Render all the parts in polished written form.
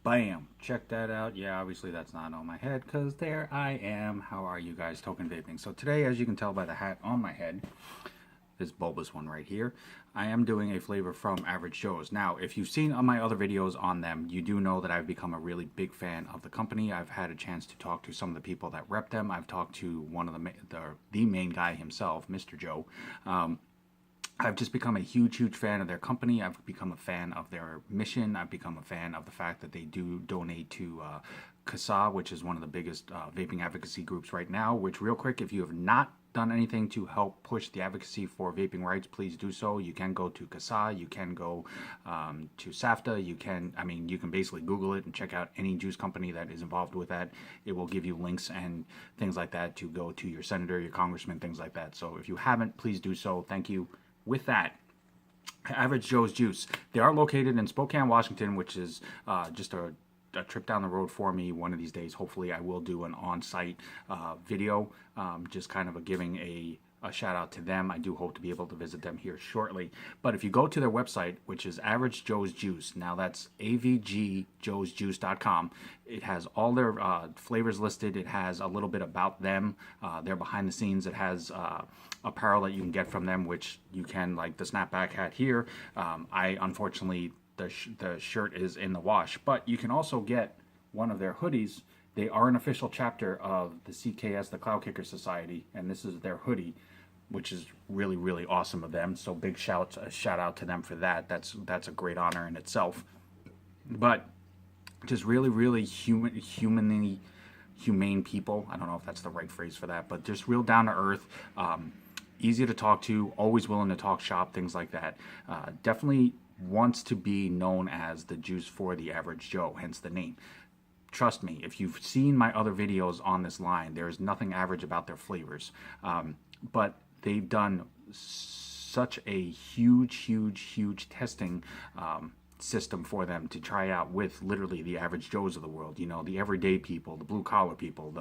Bam! Check that out. Yeah, obviously that's not on my head because there I am. How are you guys? Token Vaping. So today, as you can tell by the hat on my head, this bulbous one right here, I am doing a flavor from Average Joe's. Now, if you've seen on my other videos on them, you do know that I've become a really big fan of the company. I've had a chance to talk to some of the people that rep them. I've talked to one of the main guy himself, Mr. Joe. I've just become a huge fan of their company. I've become a fan of their mission. I've become a fan of the fact that they do donate to CASA, which is one of the biggest vaping advocacy groups right now, which real quick, if you have not done anything to help push the advocacy for vaping rights, please do so. You can go to CASA, you can go to SAFTA, you can basically Google it and check out any juice company that is involved with that. It will give you links and things like that to go to your senator, your congressman, things like that. So if you haven't, please do so. Thank you. With that, Average Joe's Juice. They are located in Spokane, Washington, which is just a trip down the road for me. One of these days, hopefully, I will do an on-site video, just kind of giving a shout out to them. I do hope to be able to visit them here shortly. But if you go to their website, which is Average Joe's Juice, now that's avgjoesjuice.com, it has all their flavors listed. It has a little bit about them, their behind the scenes. It has apparel that you can get from them, which you can, like the snapback hat here. I unfortunately, the shirt is in the wash, but you can also get one of their hoodies. They are an official chapter of the CKS, the Cloud Kicker Society, and this is their hoodie, which is really awesome of them. So big shout out to them for that. That's a great honor in itself. But just really humane people. I don't know if that's the right phrase for that, but just real down to earth. Easy to talk to, always willing to talk shop, things like that. Definitely wants to be known as the juice for the average Joe, hence the name. Trust me, if you've seen my other videos on this line, there's nothing average about their flavors. But they've done such a huge testing system for them to try out with literally the average Joes of the world. You know, the everyday people, the blue collar people,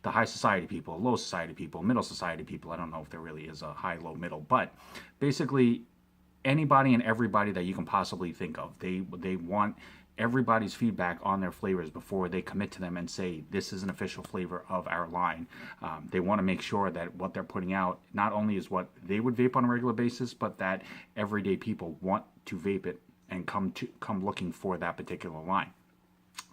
the high society people, low society people, middle society people. I don't know if there really is a high, low, middle, but basically anybody and everybody that you can possibly think of. They want everybody's feedback on their flavors before they commit to them and say this is an official flavor of our line. They want to make sure that what they're putting out not only is what they would vape on a regular basis, but that everyday people want to vape it and come looking for that particular line.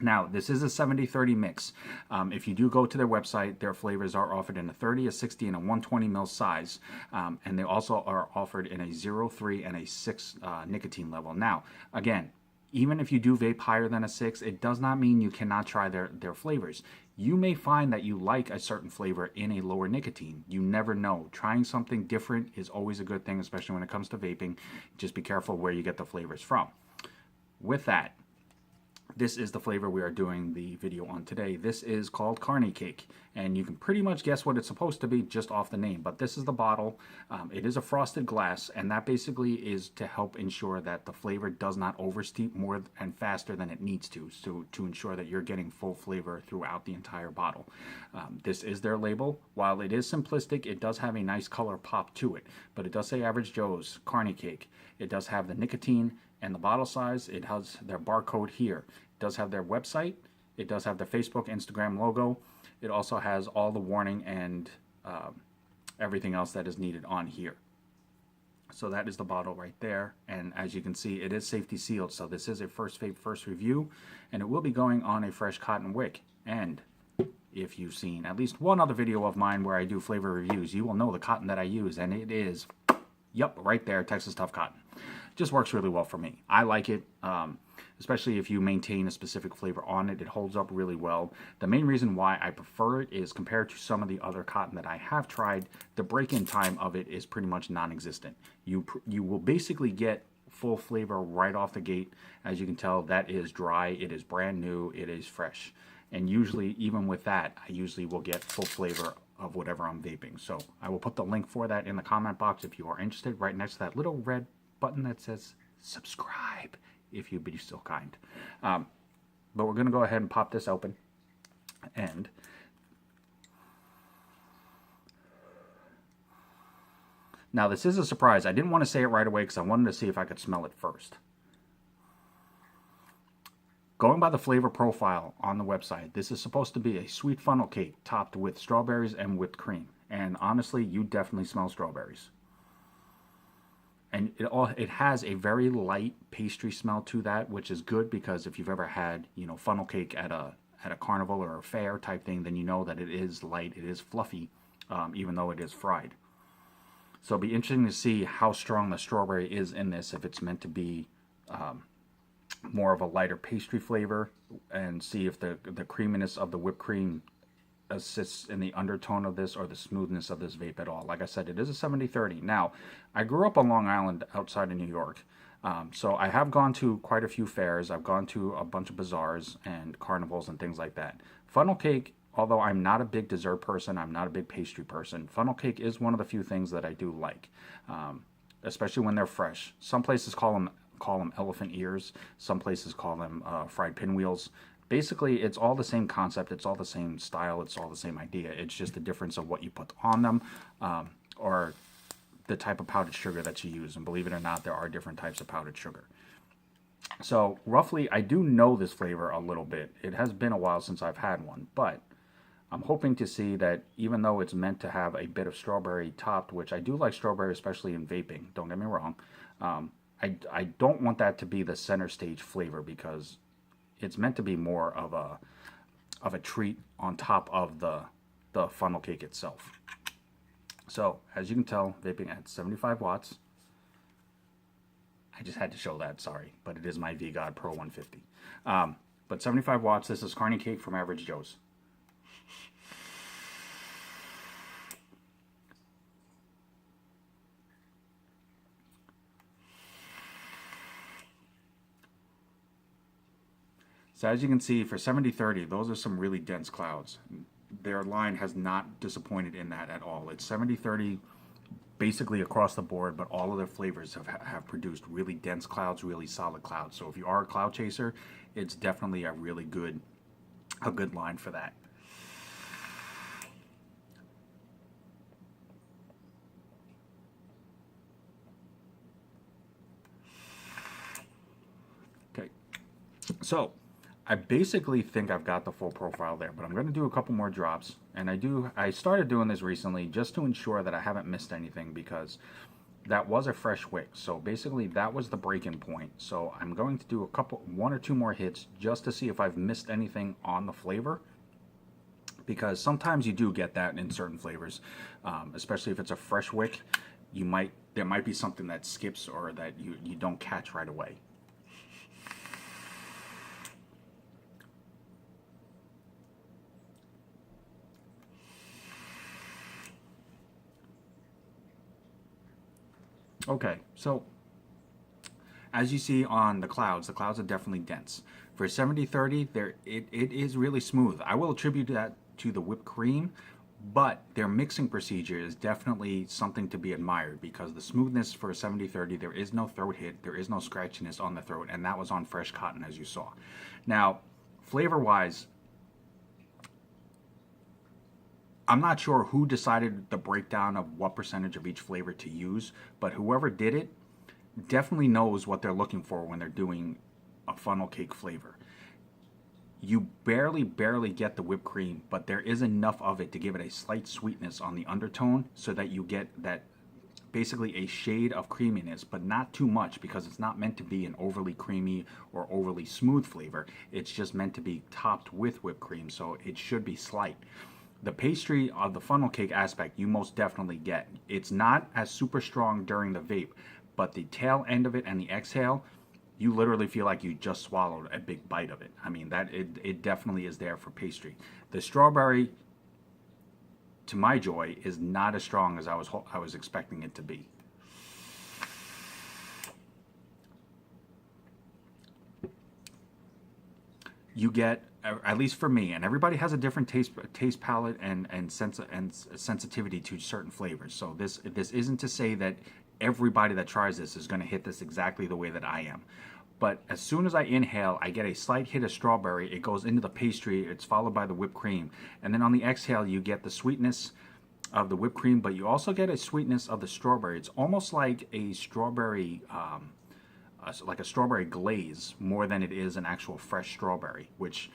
Now, this is a 70-30 mix. If you do go to their website, their flavors are offered in a 30, a 60, and a 120 ml size. And they also are offered in a 0, 3, and a 6 nicotine level. Now, again, even if you do vape higher than a 6, it does not mean you cannot try their flavors. You may find that you like a certain flavor in a lower nicotine. You never know. Trying something different is always a good thing, especially when it comes to vaping. Just be careful where you get the flavors from. With that, this is the flavor we are doing the video on today. This is called Carny Cake, and you can pretty much guess what it's supposed to be just off the name, but this is the bottle. It is a frosted glass, and that basically is to help ensure that the flavor does not oversteep more and faster than it needs to, so to ensure that you're getting full flavor throughout the entire bottle. This is their label. While it is simplistic, it does have a nice color pop to it, but it does say Average Joe's Carny Cake. It does have the nicotine and the bottle size. It has their barcode here. It does have their website. It does have the Facebook, Instagram logo. It also has all the warning and everything else that is needed on here. So that is the bottle right there. And as you can see, it is safety sealed. So this is a first vape, first review, and it will be going on a fresh cotton wick. And if you've seen at least one other video of mine where I do flavor reviews, you will know the cotton that I use, and it is, yep, right there, Texas Tough Cotton. Just works really well for me. I like it, especially if you maintain a specific flavor on it. It holds up really well. The main reason why I prefer it is compared to some of the other cotton that I have tried, the break-in time of it is pretty much non-existent. You will basically get full flavor right off the gate. As you can tell, that is dry, it is brand new, it is fresh. And usually, even with that, I usually will get full flavor of whatever I'm vaping. So I will put the link for that in the comment box if you are interested, right next to that little red button that says subscribe, if you'd be so kind. But we're going to go ahead and pop this open. And now this is a surprise. I didn't want to say it right away because I wanted to see if I could smell it first. Going by the flavor profile on the website, this is supposed to be a sweet funnel cake topped with strawberries and whipped cream. And honestly, you definitely smell strawberries. And it has a very light pastry smell to that, which is good because if you've ever had, funnel cake at a carnival or a fair type thing, then you know that it is light, it is fluffy, even though it is fried. So it'll be interesting to see how strong the strawberry is in this, if it's meant to be more of a lighter pastry flavor, and see if the creaminess of the whipped cream assists in the undertone of this or the smoothness of this vape at all. Like I said, it is a 70-30. Now, I grew up on Long Island outside of New York, so I have gone to quite a few fairs. I've gone to a bunch of bazaars and carnivals and things like that. Funnel cake, although I'm not a big dessert person, I'm not a big pastry person, funnel cake is one of the few things that I do like, especially when they're fresh. Some places call them elephant ears. Some places call them fried pinwheels. Basically, it's all the same concept. It's all the same style. It's all the same idea. It's just the difference of what you put on them, or the type of powdered sugar that you use. And believe it or not, there are different types of powdered sugar. So roughly, I do know this flavor a little bit. It has been a while since I've had one, but I'm hoping to see that even though it's meant to have a bit of strawberry topped, which I do like strawberry, especially in vaping, don't get me wrong, I don't want that to be the center stage flavor, because it's meant to be more of a treat on top of the funnel cake itself. So as you can tell, vaping at 75 watts. I just had to show that, sorry, but it is my VGod Pro 150. But 75 watts. This is Carny Cake from Average Joe's. So as you can see, for 70-30, those are some really dense clouds. Their line has not disappointed in that at all. It's 70-30 basically across the board, but all of their flavors have produced really dense clouds, really solid clouds. So if you are a cloud chaser, it's definitely a really good line for that. Okay, so I basically think I've got the full profile there, but I'm going to do a couple more drops. And I started doing this recently just to ensure that I haven't missed anything, because that was a fresh wick. So basically that was the break-in point. So I'm going to do one or two more hits just to see if I've missed anything on the flavor, because sometimes you do get that in certain flavors, especially if it's a fresh wick. There might be something that skips or that you don't catch right away. Okay, so as you see on the clouds are definitely dense. For 70-30, it is really smooth. I will attribute that to the whipped cream, but their mixing procedure is definitely something to be admired, because the smoothness for 70-30, there is no throat hit, there is no scratchiness on the throat, and that was on fresh cotton, as you saw. Now, flavor-wise, I'm not sure who decided the breakdown of what percentage of each flavor to use, but whoever did it definitely knows what they're looking for when they're doing a funnel cake flavor. You barely get the whipped cream, but there is enough of it to give it a slight sweetness on the undertone, so that you get that basically a shade of creaminess, but not too much, because it's not meant to be an overly creamy or overly smooth flavor. It's just meant to be topped with whipped cream, so it should be slight. The pastry of the funnel cake aspect you most definitely get. It's not as super strong during the vape, but the tail end of it and the exhale, you literally feel like you just swallowed a big bite of it. I mean, it definitely is there for pastry. The strawberry, to my joy, is not as strong as I was expecting it to be. You get, at least for me, and everybody has a different taste palette and sensitivity to certain flavors. So this isn't to say that everybody that tries this is going to hit this exactly the way that I am. But as soon as I inhale, I get a slight hit of strawberry. It goes into the pastry. It's followed by the whipped cream. And then on the exhale, you get the sweetness of the whipped cream, but you also get a sweetness of the strawberry. It's almost like a strawberry like a strawberry glaze more than it is an actual fresh strawberry, which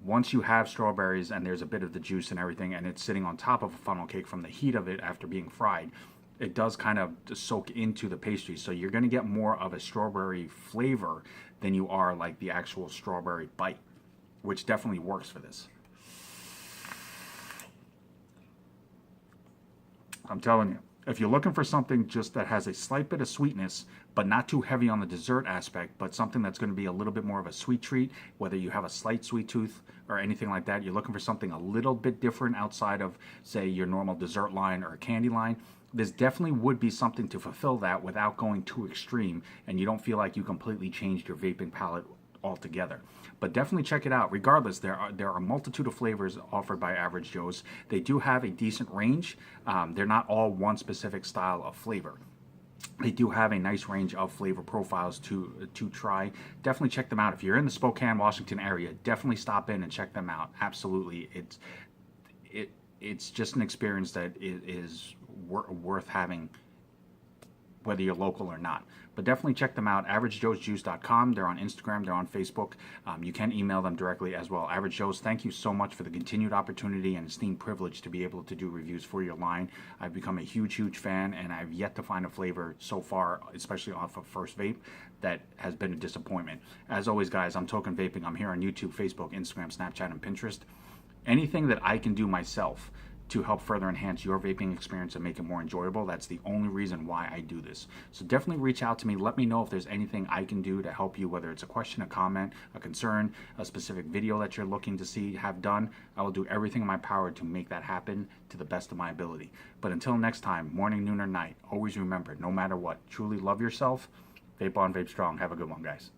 once you have strawberries and there's a bit of the juice and everything and it's sitting on top of a funnel cake from the heat of it after being fried, it does kind of soak into the pastry. So you're going to get more of a strawberry flavor than you are like the actual strawberry bite, which definitely works for this. I'm telling you, if you're looking for something just that has a slight bit of sweetness, but not too heavy on the dessert aspect, but something that's going to be a little bit more of a sweet treat, whether you have a slight sweet tooth or anything like that, you're looking for something a little bit different outside of, say, your normal dessert line or candy line, this definitely would be something to fulfill that without going too extreme, and you don't feel like you completely changed your vaping palette altogether. But definitely check it out. Regardless, there are a multitude of flavors offered by Average Joe's. They do have a decent range. They're not all one specific style of flavor. They do have a nice range of flavor profiles to try. Definitely check them out. If you're in the Spokane, Washington area, definitely stop in and check them out. Absolutely. It's just an experience that is worth having, whether you're local or not. But definitely check them out, averagejoesjuice.com. They're on Instagram, they're on Facebook. You can email them directly as well. Average Joe's, thank you so much for the continued opportunity and esteemed privilege to be able to do reviews for your line. I've become a huge fan, and I've yet to find a flavor so far, especially off of First Vape, that has been a disappointment. As always, guys, I'm Token Vaping. I'm here on YouTube, Facebook, Instagram, Snapchat, and Pinterest. Anything that I can do myself to help further enhance your vaping experience and make it more enjoyable, that's the only reason why I do this. So definitely reach out to me. Let me know if there's anything I can do to help you, whether it's a question, a comment, a concern, a specific video that you're looking to have done. I will do everything in my power to make that happen to the best of my ability. But until next time, morning, noon, or night, always remember, no matter what, truly love yourself. Vape on, vape strong. Have a good one, guys.